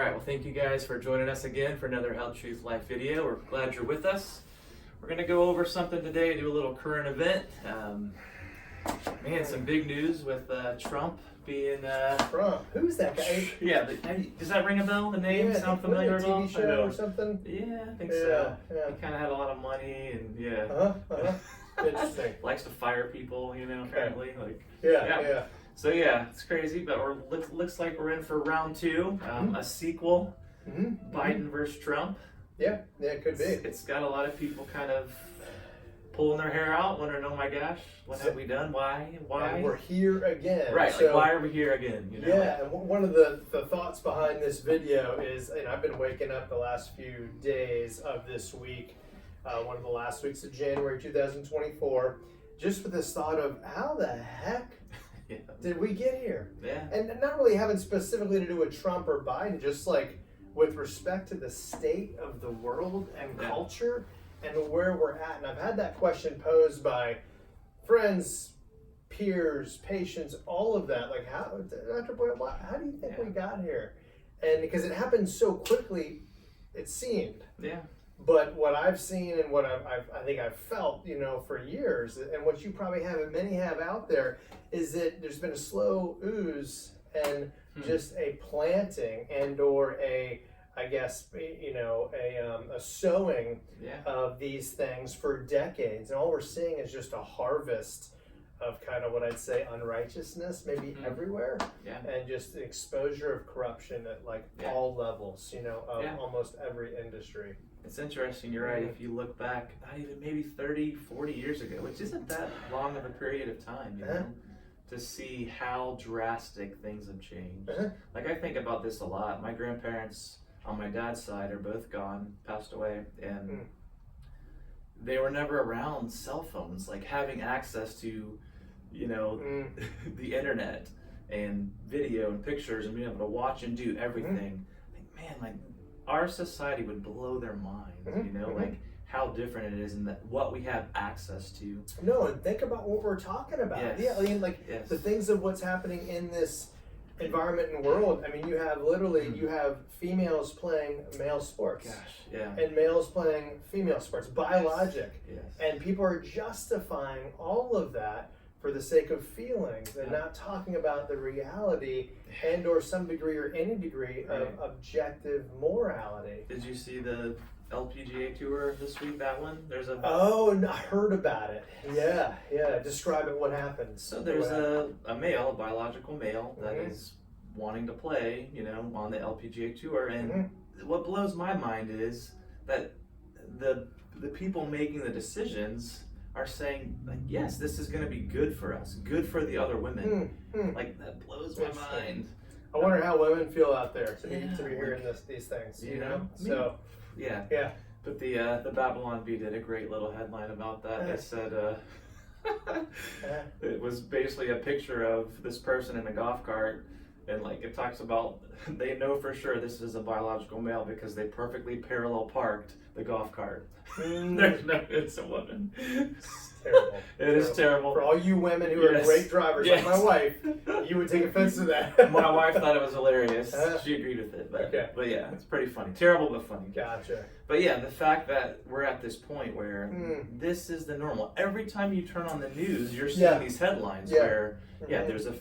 right, well, thank you guys for joining us again for another Health Truth Life video. We're glad you're with us. We're going to go over something today, do a little current event. Some big news with Trump being... Trump? Who's that guy? Yeah, does that ring a bell? The name sound familiar at all? TV show or something? Yeah, I think so. Yeah. He kind of had a lot of money and Interesting. Likes to fire people, apparently. Yeah. So it's crazy, but looks like we're in for round two, a sequel, Biden versus Trump. Yeah, it could be. It's got a lot of people kind of pulling their hair out, wondering, oh my gosh, what have we done? Why? And we're here again. Right, so, why are we here again? And one of the thoughts behind this video is, and I've been waking up the last few days of this week, one of the last weeks of January 2024, just with this thought of how the heck did we get here? Yeah. And not really having specifically to do with Trump or Biden, just like with respect to the state of the world and culture and where we're at. And I've had that question posed by friends, peers, patients, all of that. Like, how, Dr. Boyle, how do you think we got here? And because it happened so quickly, it seemed. Yeah. But what I've seen and what I think I've felt, for years, and what you probably have and many have out there, is that there's been a slow ooze and just a planting and or a sowing of these things for decades. And all we're seeing is just a harvest of kind of what I'd say unrighteousness, maybe everywhere, and just exposure of corruption at all levels, of almost every industry. It's interesting, you're right. If you look back, not even maybe 30, 40 years ago, which isn't that long of a period of time, to see how drastic things have changed. Like, I think about this a lot. My grandparents on my dad's side are both gone, passed away, and they were never around cell phones, like having access to, the internet and video and pictures and being able to watch and do everything. I think, man, our society would blow their minds, like how different it is and that what we have access to. No, and think about what we're talking about. Yes. The things of what's happening in this environment and world. I mean, you have you have females playing male sports. And males playing female sports, biologic. And people are justifying all of that for the sake of feelings and not talking about the reality and or some degree or any degree of objective morality. Did you see the LPGA tour this week, that one? There's a... Oh, no, I heard about it. Yeah. Describe it, what happens. So there's a male, a biological male, that is wanting to play, on the LPGA tour. And what blows my mind is that the people making the decisions are saying, yes, this is going to be good for us, good for the other women. That blows my mind. I wonder how women feel out there to be hearing these things, So, yeah. But the Babylon Bee did a great little headline about that. They said it was basically a picture of this person in a golf cart, and it talks about they know for sure this is a biological male because they perfectly parallel parked the golf cart. There's no, it's a woman. It's terrible. It is terrible. For all you women who are great drivers, like my wife, you would take offense to that. My wife thought it was hilarious. She agreed with it. But it's pretty funny. Terrible, but funny. Gotcha. But the fact that we're at this point where this is the normal. Every time you turn on the news, you're seeing these headlines where, there's a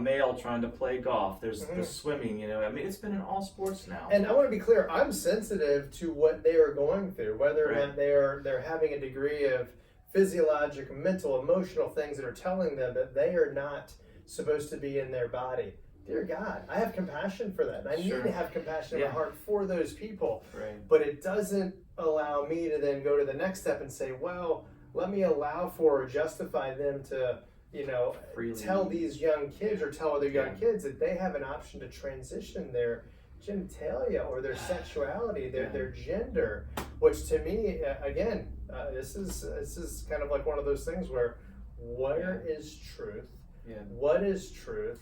male trying to play golf. There's the swimming, it's been in all sports now. And I want to be clear, I'm sensitive to what they are going through, whether or not they're having a degree of physiologic, mental, emotional things that are telling them that they are not supposed to be in their body. Dear God, I have compassion for that. And I need to have compassion in my heart for those people. But it doesn't allow me to then go to the next step and say, well, let me allow for or justify them to, tell these young kids or tell other young kids that they have an option to transition their genitalia or their sexuality, their gender, which to me, again, this is kind of like one of those things where where is truth? What is truth?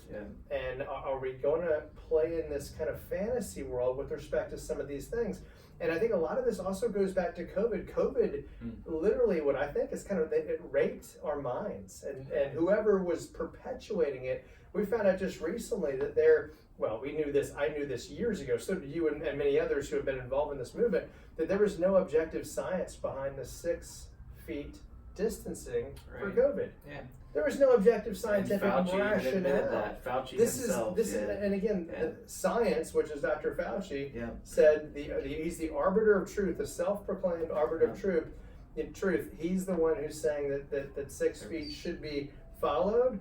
And are we going to play in this kind of fantasy world with respect to some of these things? And I think a lot of this also goes back to COVID. COVID, literally, what I think is kind of, it raped our minds. And whoever was perpetuating it, we found out just recently that they're well, we knew this, I knew this years ago, so did you and many others who have been involved in this movement, that there was no objective science behind the 6 feet distancing for COVID. Yeah. There was no objective scientific and Fauci rationale. Admitted that. Fauci This himself. is, and again, science, which is Dr. Fauci, Yeah. said he's the arbiter of truth, the self-proclaimed arbiter of truth. In truth, he's the one who's saying that 6 feet should be followed.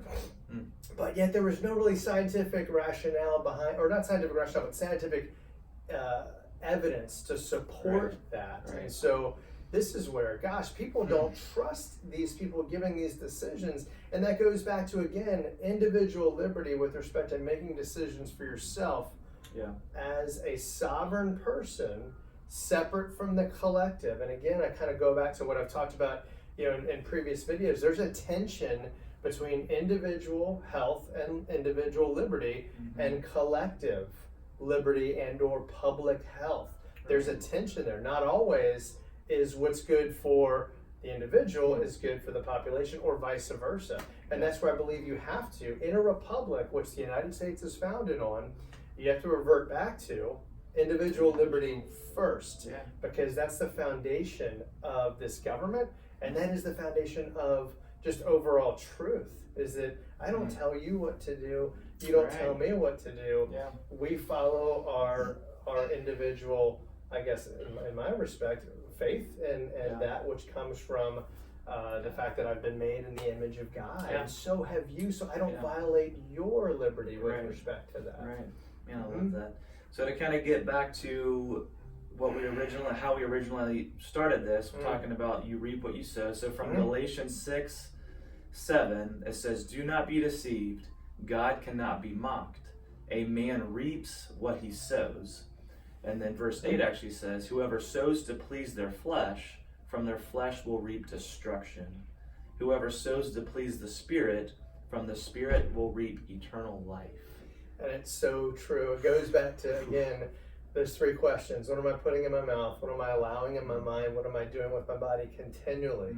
But yet there was no really scientific rationale behind, or not scientific rationale, but scientific evidence to support that. Right. And so this is where, gosh, people don't trust these people giving these decisions. And that goes back to, again, individual liberty with respect to making decisions for yourself as a sovereign person, separate from the collective. And again, I kind of go back to what I've talked about, in previous videos. There's a tension between individual health and individual liberty and collective liberty and or public health. There's a tension there. Not always is what's good for the individual is good for the population, or vice versa. And that's where I believe you have to, in a republic, which the United States is founded on, you have to revert back to individual liberty first, because that's the foundation of this government, and that is the foundation of just overall truth, is that I don't tell you what to do, you don't tell me what to do. We follow our individual, I guess, in my respect, faith and that which comes from the fact that I've been made in the image of God, and so have you, so I don't violate your liberty with respect to that. I love that. So to kind of get back to how we originally started this, we're talking about you reap what you sow. So from Galatians 6:7, it says, "Do not be deceived. God cannot be mocked. A man reaps what he sows." And then verse 8 actually says, "Whoever sows to please their flesh, from their flesh will reap destruction. Whoever sows to please the Spirit, from the Spirit will reap eternal life." And it's so true. It goes back to, again, there's 3 questions. What am I putting in my mouth? What am I allowing in my mind? What am I doing with my body continually?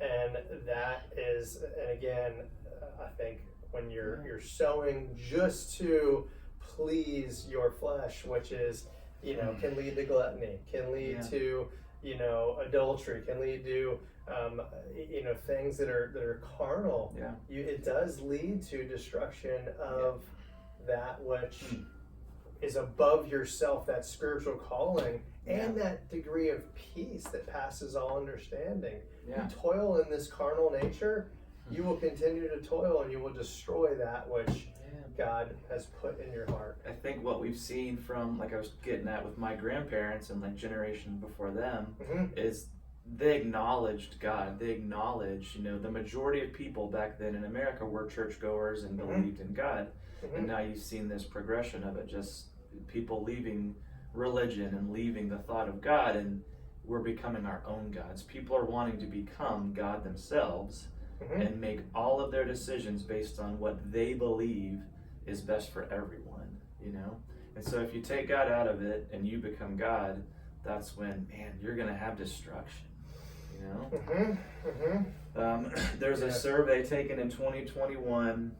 And that is, and again, I think when you're sowing just to please your flesh, which is, can lead to gluttony, can lead to, adultery, can lead to, things that are carnal. It does lead to destruction of that which is above yourself, that spiritual calling, and that degree of peace that passes all understanding. You toil in this carnal nature, you will continue to toil, and you will destroy that which God has put in your heart. I think what we've seen from, like I was getting at with my grandparents and like generation before them, is they acknowledged God. They acknowledged, the majority of people back then in America were churchgoers and believed in God. And now you've seen this progression of it, just people leaving religion and leaving the thought of God, and we're becoming our own gods. People are wanting to become God themselves and make all of their decisions based on what they believe is best for everyone, And so if you take God out of it and you become God, that's when, man, you're going to have destruction, There's a survey taken in 2021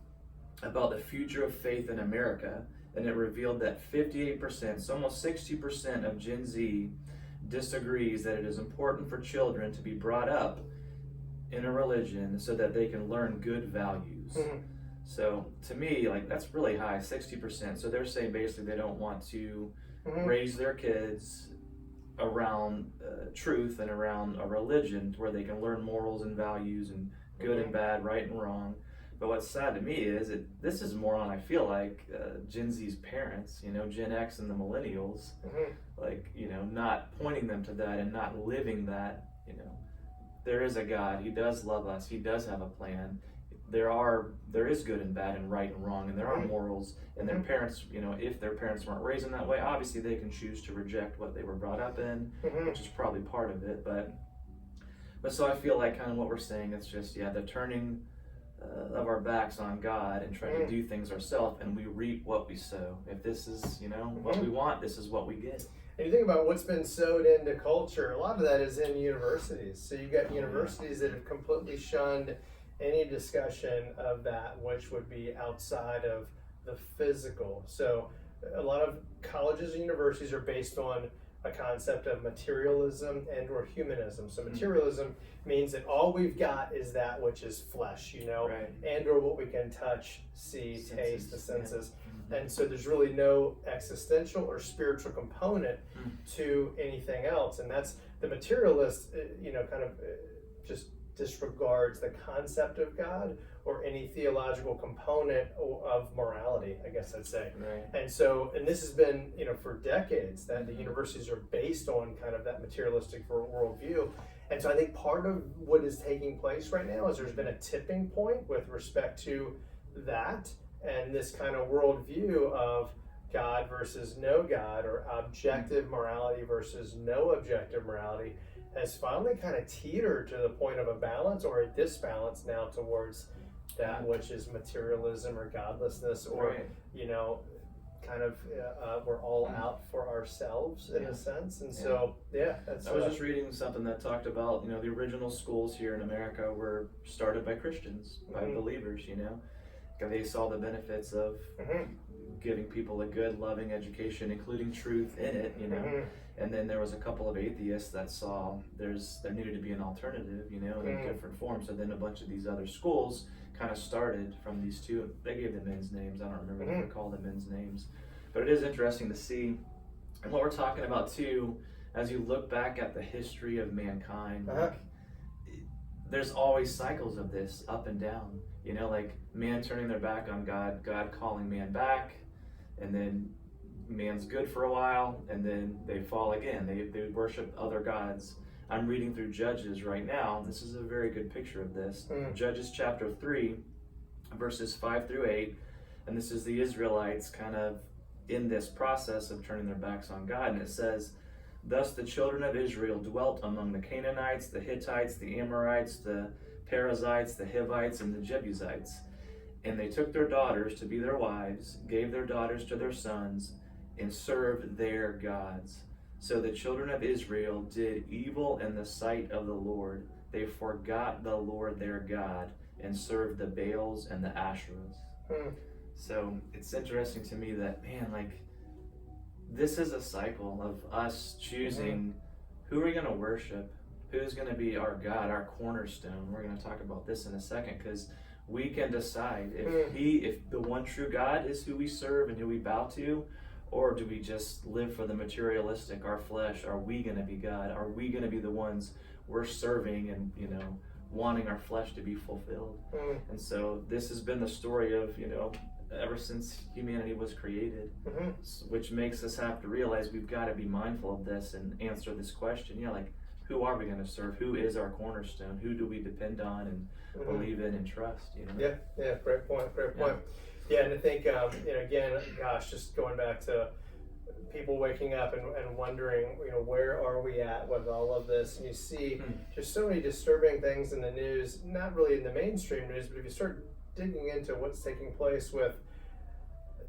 about the future of faith in America, and it revealed that 58%, so almost 60% of Gen Z disagrees that it is important for children to be brought up in a religion so that they can learn good values. So to me, that's really high, 60%. So they're saying basically they don't want to raise their kids around truth and around a religion where they can learn morals and values and good and bad, right and wrong. But what's sad to me is this is more on, I feel like, Gen Z's parents, Gen X and the millennials, not pointing them to that and not living that, there is a God, He does love us, He does have a plan. There is good and bad and right and wrong, and there are morals, and their parents, if their parents weren't raised in that way, obviously they can choose to reject what they were brought up in, which is probably part of it, but so I feel like kind of what we're saying is just, the turning of our backs on God and trying to do things ourselves, and we reap what we sow. If this is, what we want, this is what we get. And you think about what's been sowed into culture, a lot of that is in universities. So you've got universities that have completely shunned any discussion of that which would be outside of the physical. So a lot of colleges and universities are based on a concept of materialism and or humanism. So materialism means that all we've got is that which is flesh, Right. and or what we can touch, see, taste, the senses. Yeah. And so there's really no existential or spiritual component to anything else. And that's the materialist, kind of just disregards the concept of God or any theological component of morality, I guess I'd say. Right. And this has been, for decades that the universities are based on kind of that materialistic worldview. And so I think part of what is taking place right now is there's been a tipping point with respect to that and this kind of worldview of God versus no God, or objective morality versus no objective morality, has finally kind of teetered to the point of a balance or a disbalance now towards that which is materialism or godlessness, or kind of we're all out for ourselves in a sense. And so that's I was just reading something that talked about the original schools here in America were started by Christians, by believers. They saw the benefits of giving people a good, loving education, including truth in it, And then there was a couple of atheists that saw there needed to be an alternative, in a different form. So then a bunch of these other schools kind of started from these two. They gave the men's names. I don't remember what they called the men's names. But it is interesting to see. And what we're talking about too, as you look back at the history of mankind, there's always cycles of this up and down. Like man turning their back on God, God calling man back, and then man's good for a while, and then they fall again. They worship other gods. I'm reading through Judges right now. This is a very good picture of this. Judges chapter 3, verses 5 through 8. And this is the Israelites kind of in this process of turning their backs on God. And it says, "Thus the children of Israel dwelt among the Canaanites, the Hittites, the Amorites, the Perizzites, the Hivites, and the Jebusites. And they took their daughters to be their wives, gave their daughters to their sons, and served their gods. So the children of Israel did evil in the sight of the Lord. They forgot the Lord their God and served the Baals and the Asherahs." So it's interesting to me that, this is a cycle of us choosing who we're going to worship, who's going to be our God, our cornerstone. We're going to talk about this in a second, because we can decide if the one true God is who we serve and who we bow to, or do we just live for the materialistic, our flesh? Are we going to be God? Are we going to be the ones we're serving and, wanting our flesh to be fulfilled? And so this has been the story of, ever since humanity was created, which makes us have to realize we've got to be mindful of this and answer this question. Who are we going to serve? Who is our cornerstone? Who do we depend on and believe in and trust? Yeah, great point. Yeah, and I think, again, just going back to people waking up and wondering, where are we at with all of this? And you see just so many disturbing things in the news, not really in the mainstream news, but if you start digging into what's taking place with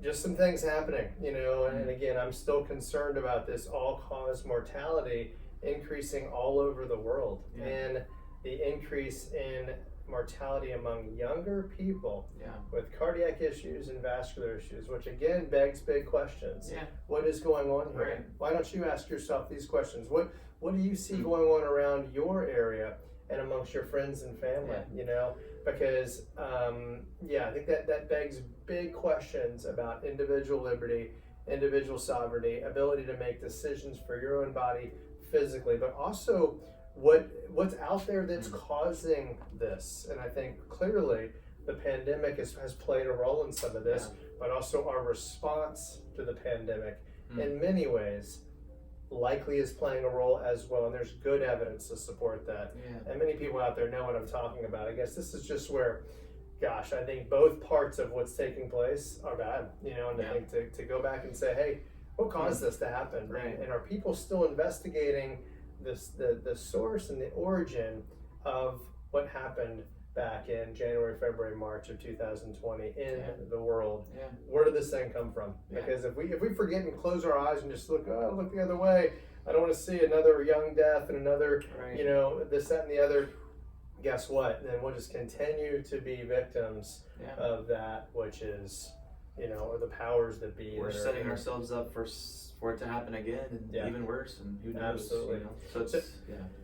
just some things happening, and again, I'm still concerned about this all-cause mortality increasing all over the world, and the increase in mortality among younger people with cardiac issues and vascular issues, which again begs big questions. What is going on here? Right. Why don't you ask yourself these questions? What do you see going on around your area and amongst your friends and family? Because I think that begs big questions about individual liberty, individual sovereignty, ability to make decisions for your own body physically, but also what's out there that's causing this. And I think clearly the pandemic has played a role in some of this, but also our response to the pandemic in many ways likely is playing a role as well. And there's good evidence to support that. And many people out there know what I'm talking about. I guess this is just where, I think both parts of what's taking place are bad, and I think to go back and say, hey, what caused this to happen? Right. And are people still investigating the source and the origin of what happened back in January, February, March of 2020 in the world? Where did this thing come from? Because if we forget and close our eyes and just look the other way, I don't want to see another young death and another this, that, and the other. Guess what? Then we'll just continue to be victims of that which is or the powers that be. We're setting ourselves up for it to happen again, and even worse, and who knows? Absolutely. So it's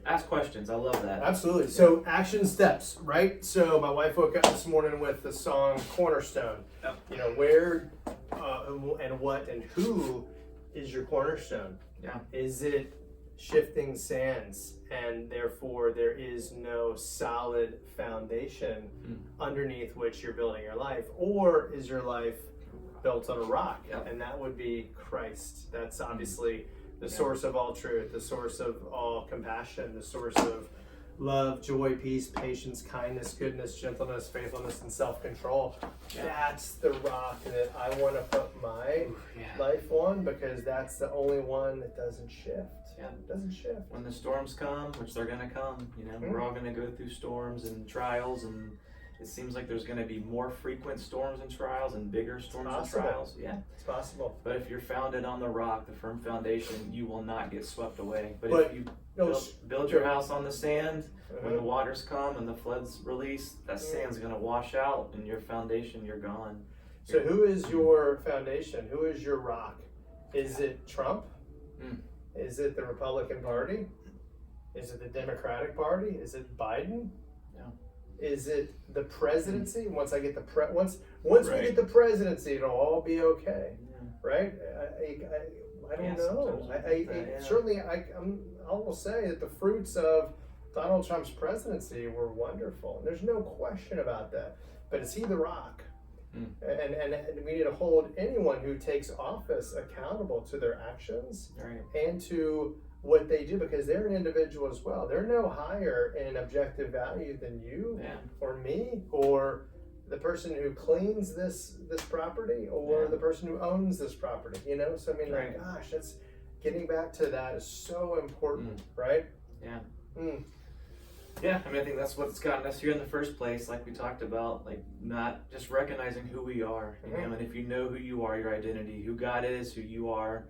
ask questions. I love that. Absolutely. So action steps, right? So my wife woke up this morning with the song Cornerstone. Yep. Where and what and who is your cornerstone? Yeah. Is it shifting sands, and therefore there is no solid foundation underneath which you're building your life? Or is your life built on a rock? Yep. And that would be Christ. That's obviously the source of all truth, the source of all compassion, the source of love, joy, peace, patience, kindness, goodness, gentleness, faithfulness, and self-control. That's the rock that I want to put my life on, because that's the only one that doesn't shift. Yeah. It doesn't shift. When the storms come, which they're going to come, we're all going to go through storms and trials, and it seems like there's going to be more frequent storms and trials and bigger storms and trials. Yeah, it's possible. But if you're founded on the rock, the firm foundation, you will not get swept away. But if you build your house on the sand, when the waters come and the floods release, that sand's going to wash out, and your foundation, you're gone. So who is your foundation? Who is your rock? Is it Trump? Is it the Republican Party? Is it the Democratic Party? Is it Biden? No. Is it the presidency? Once I get the once we get the presidency, it'll all be okay, right? I don't know. Certainly I will say that the fruits of Donald Trump's presidency were wonderful. There's no question about that. But is he the rock? And we need to hold anyone who takes office accountable to their actions and to what they do, because they're an individual as well. They're no higher in objective value than you or me or the person who cleans this property or the person who owns this property. So I mean, gosh, that's getting back to that is so important, right? Yeah. Yeah, I mean, I think that's what's gotten us here in the first place, like we talked about, like not just recognizing who we are, and if you know who you are, your identity, who God is, who you are,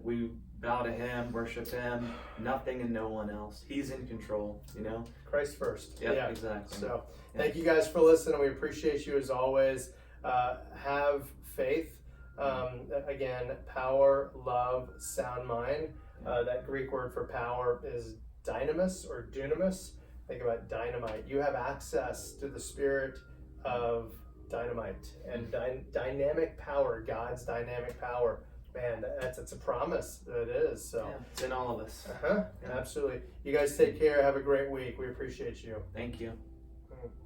we bow to Him, worship Him, nothing and no one else. He's in control, Christ first. Yep, exactly. So thank you guys for listening. We appreciate you as always. Have faith. Again, power, love, sound mind. That Greek word for power is dynamis or dunamis. Think about dynamite. You have access to the spirit of dynamite and dynamic power, God's dynamic power. Man, it's a promise that it is. So it's in all of us. Absolutely. You guys take care. Have a great week. We appreciate you. Thank you.